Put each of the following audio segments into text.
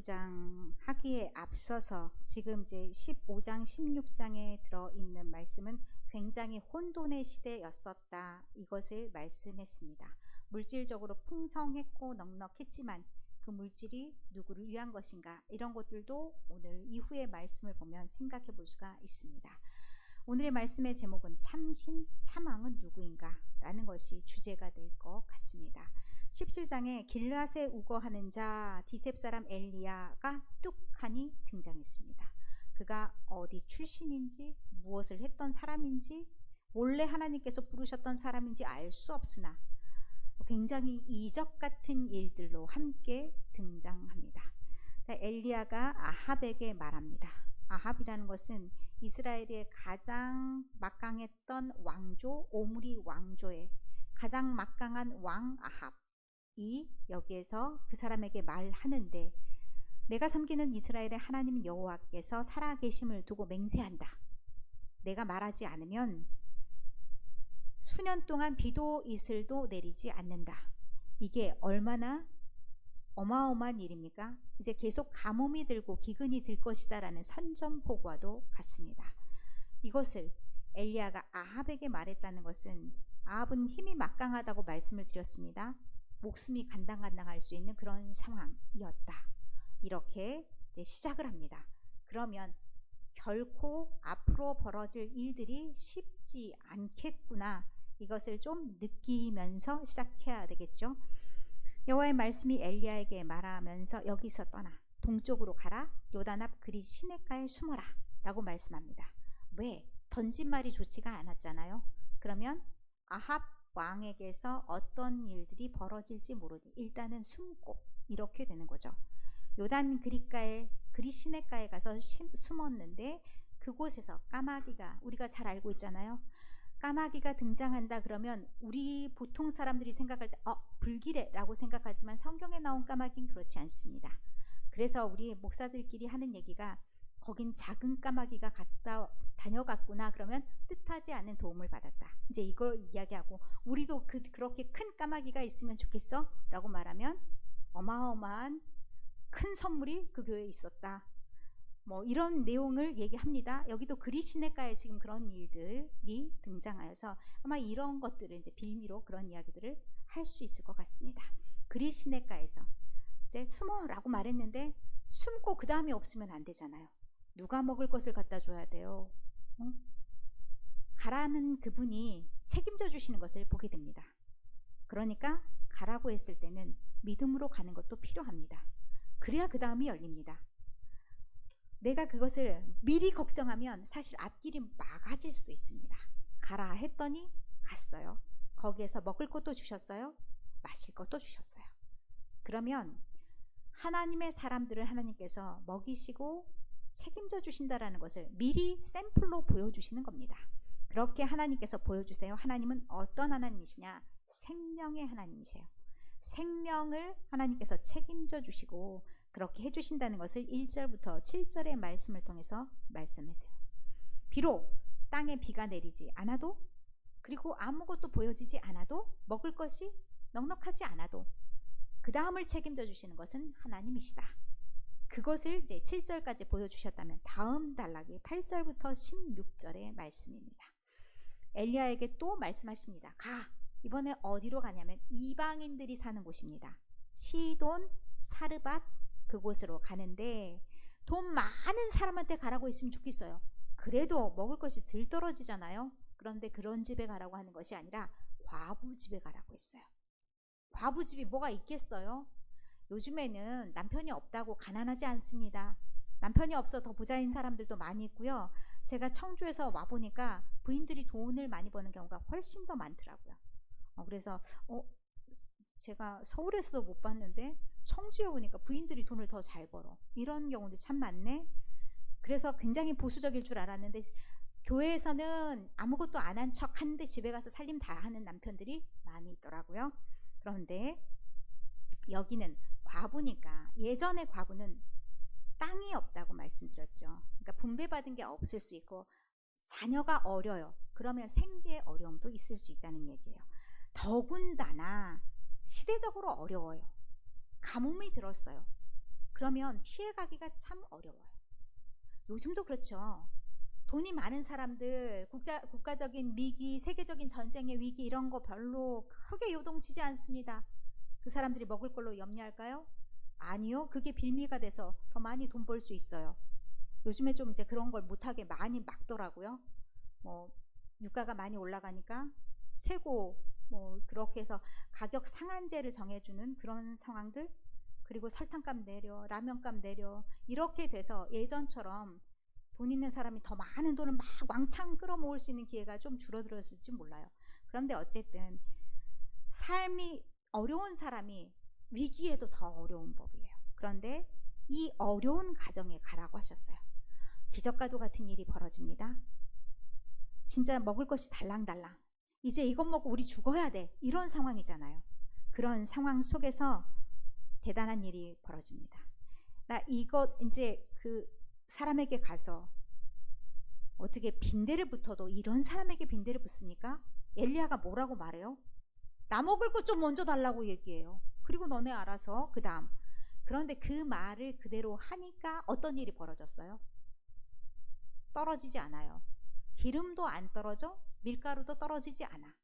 장 하기에 앞서서 지금 이제 15장, 16장에 들어있는 말씀은 굉장히 혼돈의 시대였었다. 이것을 말씀했습니다. 물질적으로 풍성했고 넉넉했지만 그 물질이 누구를 위한 것인가? 이런 것들도 오늘 이후의 말씀을 보면 생각해 볼 수가 있습니다. 오늘의 말씀의 제목은 참신, 참왕은 누구인가? 라는 것이 주제가 될 것 같습니다. 17장에 길앗에 우거하는 자 디셉 사람 엘리야가 뚝하니 등장했습니다. 그가 어디 출신인지 무엇을 했던 사람인지 몰래 하나님께서 부르셨던 사람인지 알 수 없으나 굉장히 이적 같은 일들로 함께 등장합니다. 엘리야가 아합에게 말합니다. 아합이라는 것은 이스라엘의 가장 막강했던 왕조, 오므리 왕조의 가장 막강한 왕 아합이 여기에서 그 사람에게 말하는데, 내가 섬기는 이스라엘의 하나님 여호와께서 살아계심을 두고 맹세한다. 내가 말하지 않으면 수년 동안 비도 이슬도 내리지 않는다. 이게 얼마나 어마어마한 일입니까? 이제 계속 가뭄이 들고 기근이 들 것이다 라는 선전포고와도 같습니다. 이것을 엘리야가 아합에게 말했다는 것은 아합은 힘이 막강하다고 말씀을 드렸습니다. 목숨이 간당간당할 수 있는 그런 상황이었다. 이렇게 이제 시작을 합니다. 그러면 결코 앞으로 벌어질 일들이 쉽지 않겠구나. 이것을 좀 느끼면서 시작해야 되겠죠. 여호와의 말씀이 엘리야에게 말하면서 여기서 떠나 동쪽으로 가라. 요단 앞 그리 시냇가에 숨어라 라고 말씀합니다. 왜? 던진 말이 좋지가 않았잖아요. 그러면 아합 왕에게서 어떤 일들이 벌어질지 모르니 일단은 숨고, 이렇게 되는 거죠. 요단 그리 시냇가에 가서 숨었는데 그곳에서 까마귀가, 우리가 잘 알고 있잖아요. 까마귀가 등장한다 그러면 우리 보통 사람들이 생각할 때 불길해라고 생각하지만 성경에 나온 까마귀는 그렇지 않습니다. 그래서 우리 목사들끼리 하는 얘기가 거긴 작은 까마귀가 다녀갔구나. 그러면 뜻하지 않은 도움을 받았다. 이제 이걸 이야기하고, 우리도 그렇게 큰 까마귀가 있으면 좋겠어? 라고 말하면 어마어마한 큰 선물이 그 교회에 있었다. 뭐 이런 내용을 얘기합니다. 여기도 그리 시냇가에 지금 그런 일들이 등장하여서 아마 이런 것들을 이제 빌미로 그런 이야기들을 할 수 있을 것 같습니다. 그리 시냇가에서 이제 숨어라고 말했는데 숨고 그 다음에 없으면 안 되잖아요. 누가 먹을 것을 갖다 줘야 돼요. 가라는 그분이 책임져 주시는 것을 보게 됩니다. 그러니까 가라고 했을 때는 믿음으로 가는 것도 필요합니다. 그래야 그 다음이 열립니다. 내가 그것을 미리 걱정하면 사실 앞길이 막아질 수도 있습니다. 가라 했더니 갔어요. 거기에서 먹을 것도 주셨어요. 마실 것도 주셨어요. 그러면 하나님의 사람들을 하나님께서 먹이시고 책임져 주신다라는 것을 미리 샘플로 보여주시는 겁니다. 그렇게 하나님께서 보여주세요. 하나님은 어떤 하나님이시냐? 생명의 하나님이세요. 생명을 하나님께서 책임져 주시고 그렇게 해주신다는 것을 1절부터 7절의 말씀을 통해서 말씀하세요. 비록 땅에 비가 내리지 않아도, 그리고 아무것도 보여지지 않아도, 먹을 것이 넉넉하지 않아도 그 다음을 책임져 주시는 것은 하나님이시다. 그것을 이제 7절까지 보여주셨다면 다음 단락이 8절부터 16절의 말씀입니다. 엘리야에게 또 말씀하십니다. 가! 이번에 어디로 가냐면 이방인들이 사는 곳입니다. 시돈, 사르밧, 그곳으로 가는데 돈 많은 사람한테 가라고 했으면 좋겠어요. 그래도 먹을 것이 덜 떨어지잖아요. 그런데 그런 집에 가라고 하는 것이 아니라 과부 집에 가라고 했어요. 과부 집이 뭐가 있겠어요? 요즘에는 남편이 없다고 가난하지 않습니다. 남편이 없어 더 부자인 사람들도 많이 있고요. 제가 청주에서 와보니까 부인들이 돈을 많이 버는 경우가 훨씬 더 많더라고요. 그래서 제가 서울에서도 못 봤는데 청주에 오니까 부인들이 돈을 더 잘 벌어. 이런 경우도 참 많네. 그래서 굉장히 보수적일 줄 알았는데 교회에서는 아무것도 안 한 척 하는데 집에 가서 살림 다 하는 남편들이 많이 있더라고요. 그런데 여기는 과부니까, 예전에 과부는 땅이 없다고 말씀드렸죠. 그러니까 분배받은 게 없을 수 있고 자녀가 어려요. 그러면 생계의 어려움도 있을 수 있다는 얘기예요. 더군다나 시대적으로 어려워요. 가뭄이 들었어요. 그러면 피해가기가 참 어려워요. 요즘도 그렇죠. 돈이 많은 사람들, 국가적인 위기, 세계적인 전쟁의 위기 이런 거 별로 크게 요동치지 않습니다. 그 사람들이 먹을 걸로 염려할까요? 아니요. 그게 빌미가 돼서 더 많이 돈 벌 수 있어요. 요즘에 좀 이제 그런 걸 못하게 많이 막더라고요. 뭐 유가가 많이 올라가니까 최고 뭐 그렇게 해서 가격 상한제를 정해주는 그런 상황들, 그리고 설탕값 내려, 라면값 내려, 이렇게 돼서 예전처럼 돈 있는 사람이 더 많은 돈을 막 왕창 끌어모을 수 있는 기회가 좀 줄어들었을지 몰라요. 그런데 어쨌든 삶이 어려운 사람이 위기에도 더 어려운 법이에요. 그런데 이 어려운 가정에 가라고 하셨어요. 기적과도 같은 일이 벌어집니다. 진짜 먹을 것이 달랑달랑, 이제 이것 먹고 우리 죽어야 돼, 이런 상황이잖아요. 그런 상황 속에서 대단한 일이 벌어집니다. 나 이것 이제 그 사람에게 가서 어떻게 빈대를 붙어도 이런 사람에게 빈대를 붙습니까? 엘리야가 뭐라고 말해요? 나 먹을 것 좀 먼저 달라고 얘기해요. 그리고 너네 알아서 그 다음. 그런데 그 말을 그대로 하니까 어떤 일이 벌어졌어요? 떨어지지 않아요. 기름도 안 떨어져, 밀가루도 떨어지지 않아.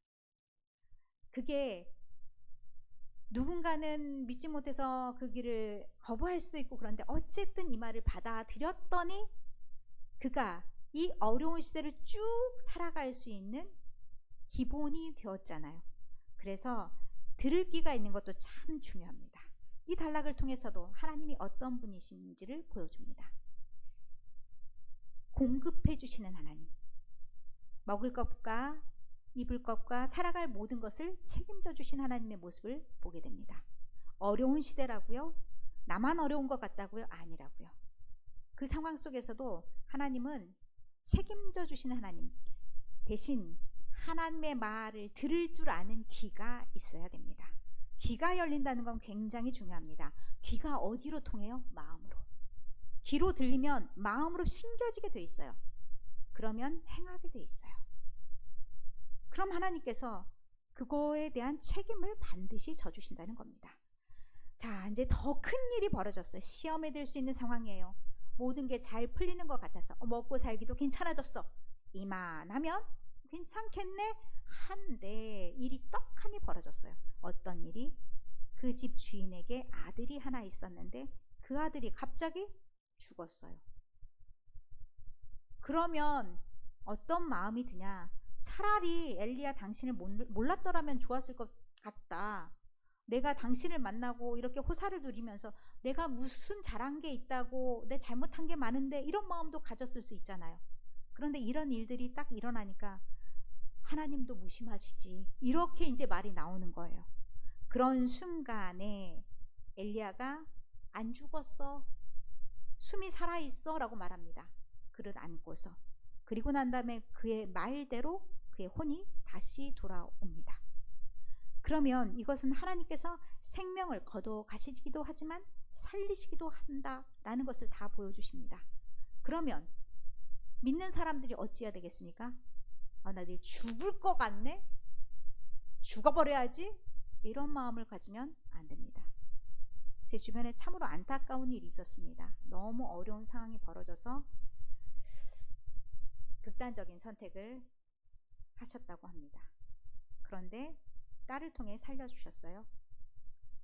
그게 누군가는 믿지 못해서 그 길을 거부할 수도 있고, 그런데 어쨌든 이 말을 받아들였더니 그가 이 어려운 시대를 쭉 살아갈 수 있는 기본이 되었잖아요. 그래서 들을 귀가 있는 것도 참 중요합니다. 이 단락을 통해서도 하나님이 어떤 분이신지를 보여줍니다. 공급해 주시는 하나님, 먹을 것과 입을 것과 살아갈 모든 것을 책임져 주신 하나님의 모습을 보게 됩니다. 어려운 시대라고요? 나만 어려운 것 같다고요? 아니라고요. 그 상황 속에서도 하나님은 책임져 주시는 하나님, 대신 하나님의 말을 들을 줄 아는 귀가 있어야 됩니다. 귀가 열린다는 건 굉장히 중요합니다. 귀가 어디로 통해요? 마음으로. 귀로 들리면 마음으로 심겨지게 돼 있어요. 그러면 행하게 돼 있어요. 그럼 하나님께서 그거에 대한 책임을 반드시 져주신다는 겁니다. 자, 이제 더 큰 일이 벌어졌어요. 시험에 들 수 있는 상황이에요. 모든 게 잘 풀리는 것 같아서 먹고 살기도 괜찮아졌어. 이만하면 괜찮겠네 한데 일이 떡하니 벌어졌어요. 어떤 일이? 그 집 주인에게 아들이 하나 있었는데 그 아들이 갑자기 죽었어요. 그러면 어떤 마음이 드냐? 차라리 엘리야 당신을 몰랐더라면 좋았을 것 같다. 내가 당신을 만나고 이렇게 호사를 누리면서 내가 무슨 잘한 게 있다고, 내 잘못한 게 많은데, 이런 마음도 가졌을 수 있잖아요. 그런데 이런 일들이 딱 일어나니까 하나님도 무심하시지, 이렇게 이제 말이 나오는 거예요. 그런 순간에 엘리야가 안 죽었어, 숨이 살아있어 라고 말합니다. 그를 안고서. 그리고 난 다음에 그의 말대로 그의 혼이 다시 돌아옵니다. 그러면 이것은 하나님께서 생명을 거둬 가시기도 하지만 살리시기도 한다라는 것을 다 보여주십니다. 그러면 믿는 사람들이 어찌해야 되겠습니까? 나 내일 죽을 것 같네? 죽어버려야지? 이런 마음을 가지면 안 됩니다. 제 주변에 참으로 안타까운 일이 있었습니다. 너무 어려운 상황이 벌어져서 극단적인 선택을 하셨다고 합니다. 그런데 딸을 통해 살려주셨어요.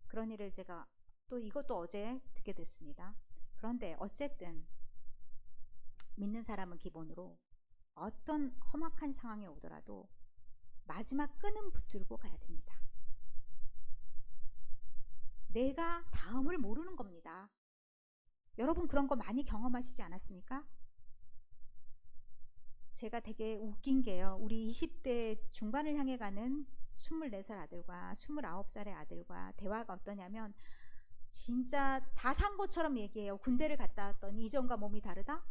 그런 일을 제가 또 이것도 어제 듣게 됐습니다. 그런데 어쨌든 믿는 사람은 기본으로 어떤 험악한 상황이 오더라도 마지막 끈은 붙들고 가야 됩니다. 내가 다음을 모르는 겁니다. 여러분 그런 거 많이 경험하시지 않았습니까? 제가 되게 웃긴 게요. 우리 20대 중반을 향해 가는 24살 아들과 29살의 아들과 대화가 어떠냐면 진짜 다 산 것처럼 얘기해요. 군대를 갔다 왔더니 이전과 몸이 다르다?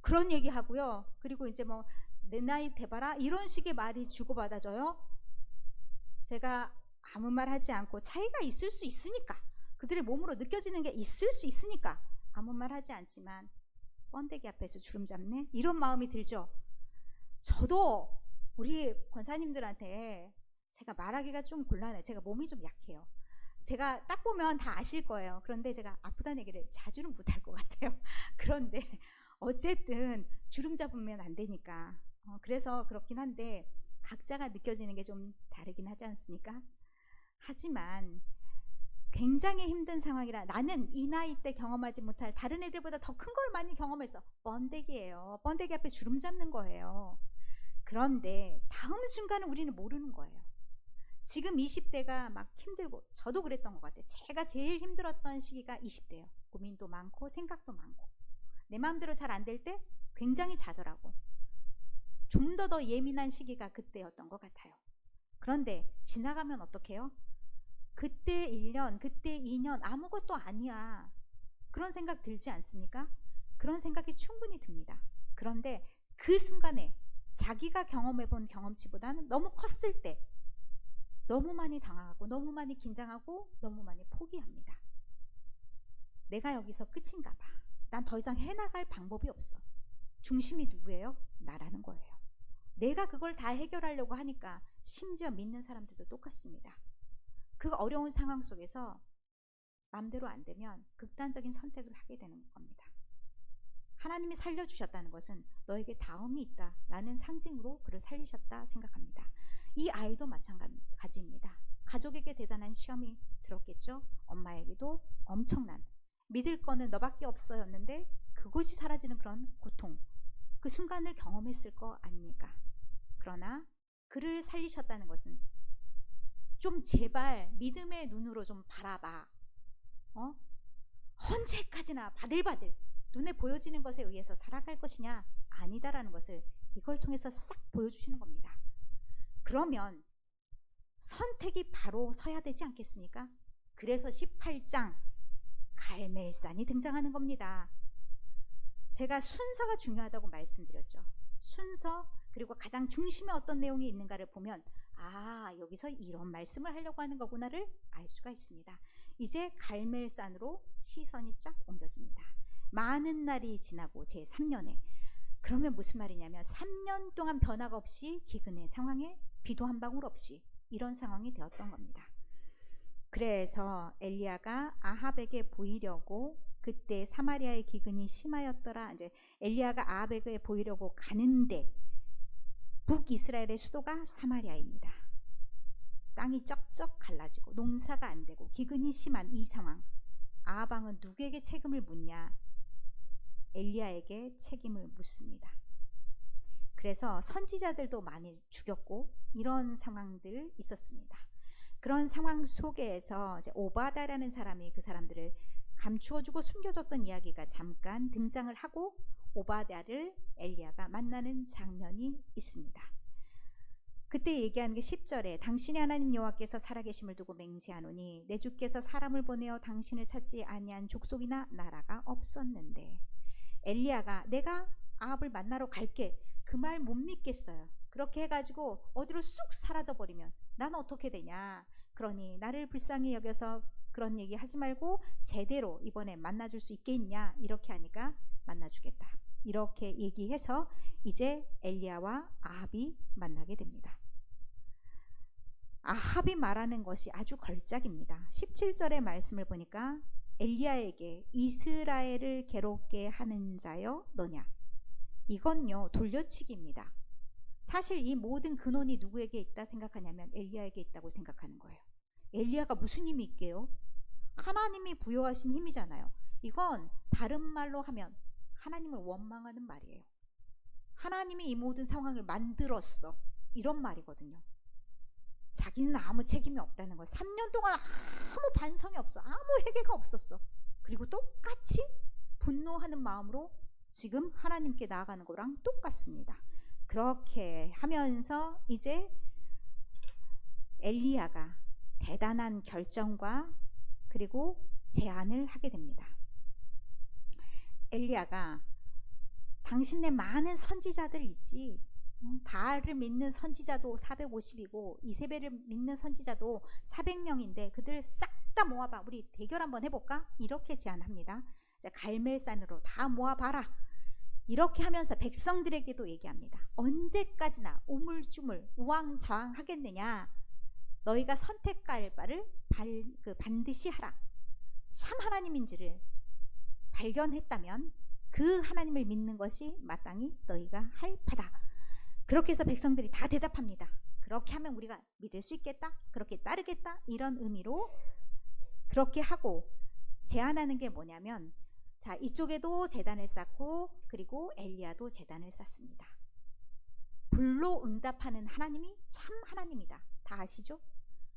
그런 얘기하고요. 그리고 이제 뭐 내 나이 대봐라 이런 식의 말이 주고받아져요. 제가 아무 말 하지 않고 차이가 있을 수 있으니까, 그들의 몸으로 느껴지는 게 있을 수 있으니까 아무 말 하지 않지만 번데기 앞에서 주름 잡네? 이런 마음이 들죠. 저도 우리 권사님들한테 제가 말하기가 좀 곤란해요. 제가 몸이 좀 약해요. 제가 딱 보면 다 아실 거예요. 그런데 제가 아프다는 얘기를 자주는 못할 것 같아요. 그런데 어쨌든 주름 잡으면 안 되니까. 그래서 그렇긴 한데 각자가 느껴지는 게 좀 다르긴 하지 않습니까? 하지만 굉장히 힘든 상황이라 나는 이 나이 때 경험하지 못할 다른 애들보다 더 큰 걸 많이 경험했어. 번데기예요. 번데기 앞에 주름 잡는 거예요. 그런데 다음 순간은 우리는 모르는 거예요. 지금 20대가 막 힘들고 저도 그랬던 것 같아요. 제가 제일 힘들었던 시기가 20대예요. 고민도 많고 생각도 많고 내 마음대로 잘 안 될 때 굉장히 좌절하고 좀 더 예민한 시기가 그때였던 것 같아요. 그런데 지나가면 어떡해요? 그때 1년, 그때 2년 아무것도 아니야. 그런 생각 들지 않습니까? 그런 생각이 충분히 듭니다. 그런데 그 순간에 자기가 경험해본 경험치보다는 너무 컸을 때 너무 많이 당황하고 너무 많이 긴장하고 너무 많이 포기합니다. 내가 여기서 끝인가 봐. 난 더 이상 해나갈 방법이 없어. 중심이 누구예요? 나라는 거예요. 내가 그걸 다 해결하려고 하니까 심지어 믿는 사람들도 똑같습니다. 그 어려운 상황 속에서 마음대로 안 되면 극단적인 선택을 하게 되는 겁니다. 하나님이 살려주셨다는 것은 너에게 다음이 있다라는 상징으로 그를 살리셨다 생각합니다. 이 아이도 마찬가지입니다. 가족에게 대단한 시험이 들었겠죠. 엄마에게도 엄청난 믿을 거는 너밖에 없어였는데 그것이 사라지는 그런 고통, 그 순간을 경험했을 거 아닙니까? 그러나 그를 살리셨다는 것은 좀 제발 믿음의 눈으로 좀 바라봐. 언제까지나 바들바들 눈에 보여지는 것에 의해서 살아갈 것이냐? 아니다라는 것을 이걸 통해서 싹 보여주시는 겁니다. 그러면 선택이 바로 서야 되지 않겠습니까? 그래서 18장 갈멜산이 등장하는 겁니다. 제가 순서가 중요하다고 말씀드렸죠. 순서 그리고 가장 중심에 어떤 내용이 있는가를 보면 여기서 이런 말씀을 하려고 하는 거구나를 알 수가 있습니다. 이제 갈멜산으로 시선이 쫙 옮겨집니다. 많은 날이 지나고 제3년에 그러면 무슨 말이냐면 3년 동안 변화가 없이 기근의 상황에 비도 한 방울 없이 이런 상황이 되었던 겁니다. 그래서 엘리야가 아합에게 보이려고 그때 사마리아의 기근이 심하였더라. 이제 엘리야가 아합에게 보이려고 가는데 북이스라엘의 수도가 사마리아입니다. 땅이 쩍쩍 갈라지고 농사가 안 되고 기근이 심한 이 상황. 아합 왕은 누구에게 책임을 묻냐? 엘리야에게 책임을 묻습니다. 그래서 선지자들도 많이 죽였고 이런 상황들 있었습니다. 그런 상황 속에서 이제 오바다라는 사람이 그 사람들을 감추어주고 숨겨줬던 이야기가 잠깐 등장을 하고 오바다를 엘리야가 만나는 장면이 있습니다. 그때 얘기하는 게 10절에 당신의 하나님 여호와께서 살아계심을 두고 맹세하노니 내 주께서 사람을 보내어 당신을 찾지 아니한 족속이나 나라가 없었는데 엘리야가 내가 아합을 만나러 갈게 그 말 못 믿겠어요. 그렇게 해가지고 어디로 쑥 사라져버리면 나는 어떻게 되냐. 그러니 나를 불쌍히 여겨서 그런 얘기 하지 말고 제대로 이번에 만나줄 수 있겠냐. 이렇게 하니까 만나주겠다. 이렇게 얘기해서 이제 엘리야와 아합이 만나게 됩니다. 아합이 말하는 것이 아주 걸작입니다. 17절의 말씀을 보니까 엘리야에게 이스라엘을 괴롭게 하는 자여 너냐. 이건요 돌려치기입니다. 사실 이 모든 근원이 누구에게 있다 생각하냐면 엘리야에게 있다고 생각하는 거예요. 엘리야가 무슨 힘이 있게요? 하나님이 부여하신 힘이잖아요. 이건 다른 말로 하면 하나님을 원망하는 말이에요. 하나님이 이 모든 상황을 만들었어. 이런 말이거든요. 자기는 아무 책임이 없다는 거예요. 3년 동안 아무 반성이 없어. 아무 회개가 없었어. 그리고 똑같이 분노하는 마음으로 지금 하나님께 나아가는 거랑 똑같습니다. 그렇게 하면서 이제 엘리야가 대단한 결정과 그리고 제안을 하게 됩니다. 엘리야가 당신네 많은 선지자들 있지. 바알을 믿는 선지자도 450이고 이세벨을 믿는 선지자도 400명인데 그들 싹 다 모아봐. 우리 대결 한번 해볼까? 이렇게 제안합니다. 이제 갈멜산으로 다 모아봐라. 이렇게 하면서 백성들에게도 얘기합니다. 언제까지나 우물쭈물 우왕좌왕 하겠느냐. 너희가 선택할 바를 반드시 하라. 참 하나님인지를 발견했다면 그 하나님을 믿는 것이 마땅히 너희가 할 바다. 그렇게 해서 백성들이 다 대답합니다. 그렇게 하면 우리가 믿을 수 있겠다, 그렇게 따르겠다, 이런 의미로 그렇게 하고 제안하는 게 뭐냐면, 자, 이쪽에도 제단을 쌓고 그리고 엘리야도 제단을 쌓습니다. 불로 응답하는 하나님이 참 하나님이다. 다 아시죠?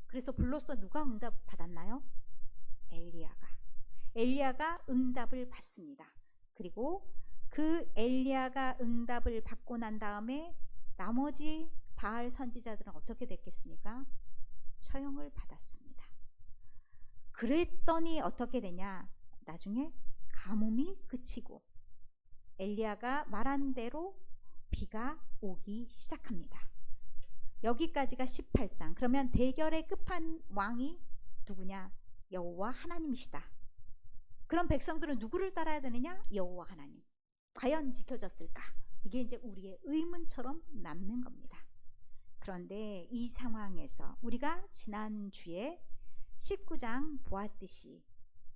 그래서 불로써 누가 응답 받았나요? 엘리야가 응답을 받습니다. 그리고 그 엘리야가 응답을 받고 난 다음에 나머지 바알 선지자들은 어떻게 됐겠습니까? 처형을 받았습니다. 그랬더니 어떻게 되냐? 나중에 가뭄이 그치고 엘리야가 말한 대로 비가 오기 시작합니다. 여기까지가 18장. 그러면 대결의 끝판왕이 누구냐? 여호와 하나님이시다. 그럼 백성들은 누구를 따라야 되느냐? 여호와 하나님. 과연 지켜졌을까? 이게 이제 우리의 의문처럼 남는 겁니다. 그런데 이 상황에서 우리가 지난주에 19장 보았듯이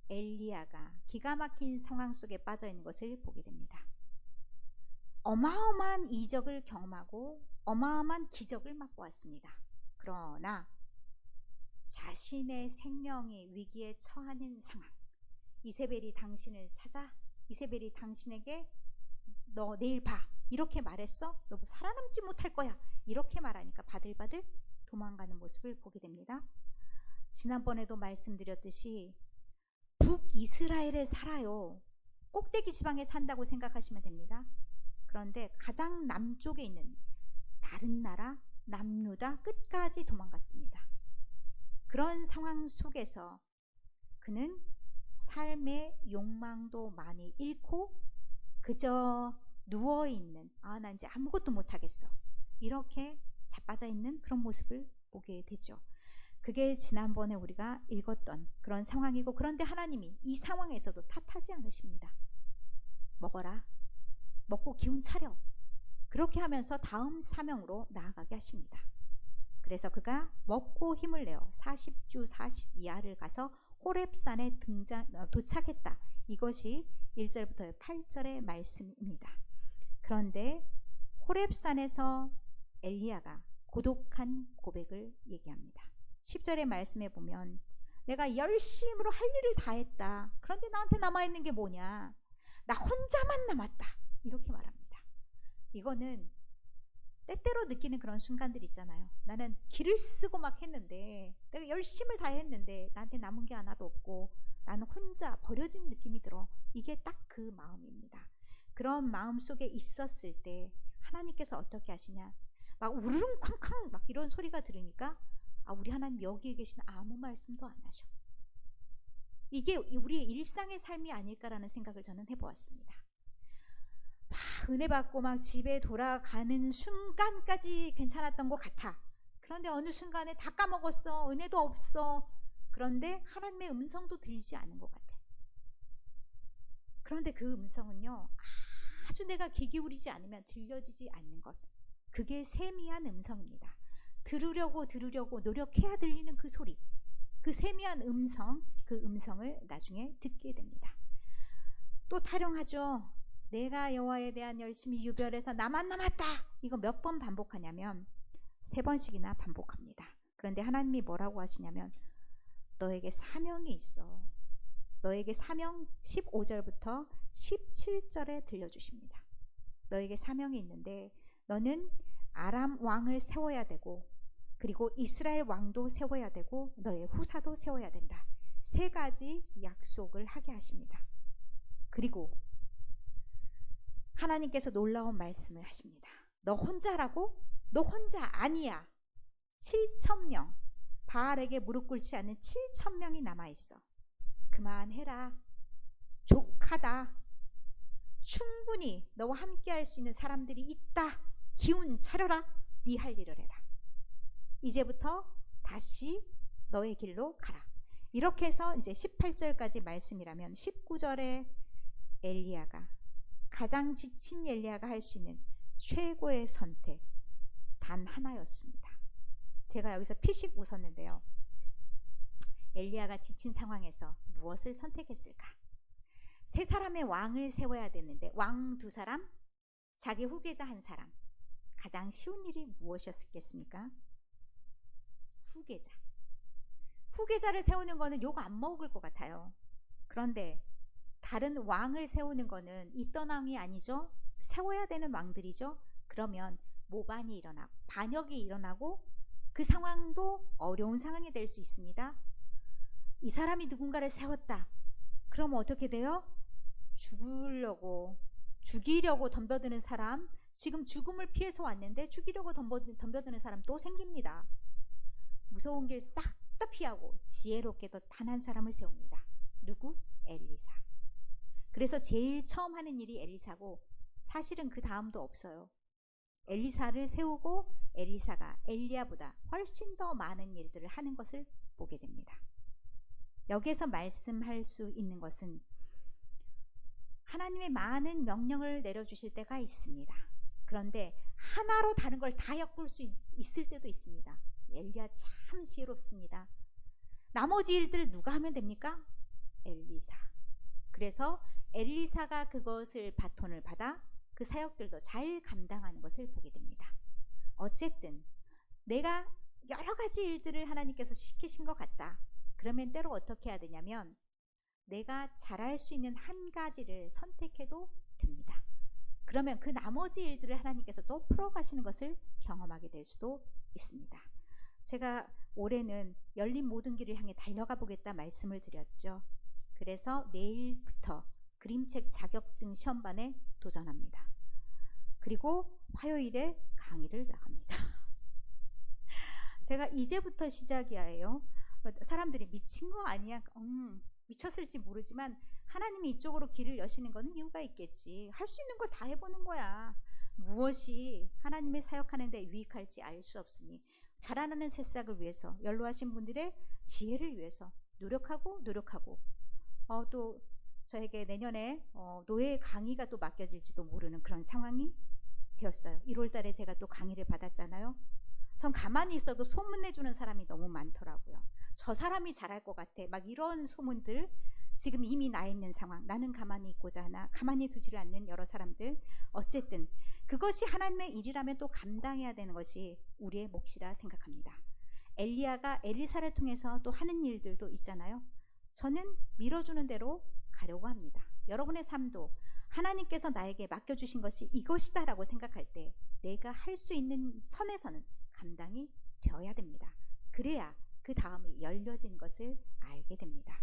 엘리야가 기가 막힌 상황 속에 빠져 있는 것을 보게 됩니다. 어마어마한 이적을 경험하고 어마어마한 기적을 맛보았습니다. 그러나 자신의 생명이 위기에 처하는 상황, 이세벨이 당신을 찾아 이세벨이 당신에게 너 내일 봐 이렇게 말했어? 너 뭐 살아남지 못할 거야 이렇게 말하니까 바들바들 도망가는 모습을 보게 됩니다. 지난번에도 말씀드렸듯이 북이스라엘에 살아요. 꼭대기 지방에 산다고 생각하시면 됩니다. 그런데 가장 남쪽에 있는 다른 나라 남유다 끝까지 도망갔습니다. 그런 상황 속에서 그는 삶의 욕망도 많이 잃고 그저 누워있는, 나 이제 아무것도 못하겠어 이렇게 자빠져 있는 그런 모습을 보게 되죠. 그게 지난번에 우리가 읽었던 그런 상황이고, 그런데 하나님이 이 상황에서도 탓하지 않으십니다. 먹어라, 먹고 기운 차려, 그렇게 하면서 다음 사명으로 나아가게 하십니다. 그래서 그가 먹고 힘을 내어 40주 40야를 가서 호렙산에 도착했다. 이것이 1절부터 8절의 말씀입니다. 그런데 호렙산에서 엘리야가 고독한 고백을 얘기합니다. 10절의 말씀에 보면 내가 열심으로 할 일을 다 했다. 그런데 나한테 남아있는 게 뭐냐? 나 혼자만 남았다. 이렇게 말합니다. 이거는 때때로 느끼는 그런 순간들 있잖아요. 나는 기를 쓰고 막 했는데, 내가 열심을 다 했는데 나한테 남은 게 하나도 없고 나는 혼자 버려진 느낌이 들어. 이게 딱 그 마음입니다. 그런 마음 속에 있었을 때 하나님께서 어떻게 하시냐? 막 우르릉쾅쾅 막 이런 소리가 들으니까 우리 하나님 여기에 계신 아무 말씀도 안 하셔. 이게 우리의 일상의 삶이 아닐까라는 생각을 저는 해보았습니다. 막 은혜 받고 막 집에 돌아가는 순간까지 괜찮았던 것 같아. 그런데 어느 순간에 다 까먹었어. 은혜도 없어. 그런데 하나님의 음성도 들리지 않은 것 같아. 그런데 그 음성은요, 아주 내가 귀 기울이지 않으면 들려지지 않는 것. 그게 세미한 음성입니다. 들으려고 노력해야 들리는 그 소리, 그 세미한 음성, 그 음성을 나중에 듣게 됩니다. 또 타령하죠. 내가 여호와에 대한 열심히 유별해서 나만 남았다. 이거 몇 번 반복하냐면 3번씩이나 반복합니다. 그런데 하나님이 뭐라고 하시냐면 너에게 사명이 있어. 너에게 사명 15절부터 17절에 들려주십니다. 너에게 사명이 있는데 너는 아람 왕을 세워야 되고, 그리고 이스라엘 왕도 세워야 되고, 너의 후사도 세워야 된다. 3가지 약속을 하게 하십니다. 그리고 하나님께서 놀라운 말씀을 하십니다. 너 혼자라고? 너 혼자 아니야. 7,000명, 바알에게 무릎 꿇지 않는 7,000명이 남아있어. 그만해라. 족하다. 충분히 너와 함께 할 수 있는 사람들이 있다. 기운 차려라. 네 할 일을 해라. 이제부터 다시 너의 길로 가라. 이렇게 해서 이제 18절까지 말씀이라면 19절에 엘리야가, 가장 지친 엘리야가 할 수 있는 최고의 선택 단 하나였습니다. 제가 여기서 피식 웃었는데요. 엘리야가 지친 상황에서 무엇을 선택했을까? 세 사람의 왕을 세워야 되는데 왕 두 사람, 자기 후계자 한 사람. 가장 쉬운 일이 무엇이었겠습니까? 후계자를 세우는 거는 욕 안 먹을 것 같아요. 그런데 다른 왕을 세우는 거는 있던 왕이 아니죠. 세워야 되는 왕들이죠. 그러면 모반이 일어나고 반역이 일어나고 그 상황도 어려운 상황이 될 수 있습니다. 이 사람이 누군가를 세웠다. 그럼 어떻게 돼요? 죽이려고 덤벼드는 사람, 지금 죽음을 피해서 왔는데 죽이려고 덤벼드는 사람 또 생깁니다. 무서운 길 싹 다 피하고 지혜롭게도 단 한 사람을 세웁니다. 누구? 엘리사. 그래서 제일 처음 하는 일이 엘리사고 사실은 그 다음도 없어요. 엘리사를 세우고 엘리사가 엘리야보다 훨씬 더 많은 일들을 하는 것을 보게 됩니다. 여기에서 말씀할 수 있는 것은 하나님의 많은 명령을 내려주실 때가 있습니다. 그런데 하나로 다른 걸 다 엮을 수 있을 때도 있습니다. 엘리야 참 지혜롭습니다. 나머지 일들을 누가 하면 됩니까? 엘리사. 그래서 엘리사가 그것을 바톤을 받아 그 사역들도 잘 감당하는 것을 보게 됩니다. 어쨌든 내가 여러 가지 일들을 하나님께서 시키신 것 같다. 그러면 때로 어떻게 해야 되냐면 내가 잘할 수 있는 한 가지를 선택해도 됩니다. 그러면 그 나머지 일들을 하나님께서 또 풀어가시는 것을 경험하게 될 수도 있습니다. 제가 올해는 열린 모든 길을 향해 달려가 보겠다 말씀을 드렸죠. 그래서 내일부터 그림책 자격증 시험반에 도전합니다. 그리고 화요일에 강의를 나갑니다. 제가 이제부터 시작이에요. 사람들이 미친 거 아니야? 미쳤을지 모르지만 하나님이 이쪽으로 길을 여시는 거는 이유가 있겠지. 할 수 있는 거 다 해보는 거야. 무엇이 하나님의 사역하는 데 유익할지 알 수 없으니 자라나는 새싹을 위해서 연로하신 분들의 지혜를 위해서 노력하고 또 저에게 내년에 노예 강의가 또 맡겨질지도 모르는 그런 상황이 되었어요. 1월 달에 제가 또 강의를 받았잖아요. 전 가만히 있어도 소문내주는 사람이 너무 많더라고요. 저 사람이 잘할 것 같아. 막 이런 소문들, 지금 이미 나 있는 상황, 나는 가만히 있고자 하나 가만히 두지를 않는 여러 사람들. 어쨌든 그것이 하나님의 일이라면 또 감당해야 되는 것이 우리의 몫이라 생각합니다. 엘리야가 엘리사를 통해서 또 하는 일들도 있잖아요. 저는 밀어주는 대로 가려고 합니다. 여러분의 삶도 하나님께서 나에게 맡겨주신 것이 이것이다 라고 생각할 때 내가 할 수 있는 선에서는 감당이 되어야 됩니다. 그래야 그 다음이 열려진 것을 알게 됩니다.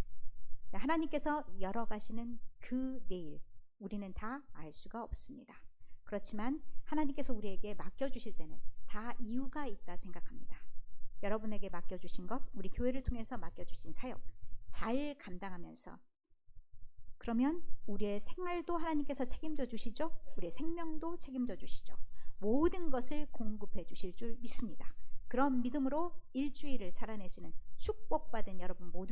하나님께서 열어가시는 그 내일 우리는 다 알 수가 없습니다. 그렇지만 하나님께서 우리에게 맡겨주실 때는 다 이유가 있다 생각합니다. 여러분에게 맡겨주신 것, 우리 교회를 통해서 맡겨주신 사역 잘 감당하면서 그러면 우리의 생활도 하나님께서 책임져 주시죠. 우리의 생명도 책임져 주시죠. 모든 것을 공급해 주실 줄 믿습니다. 그런 믿음으로 일주일을 살아내시는 축복받은 여러분 모두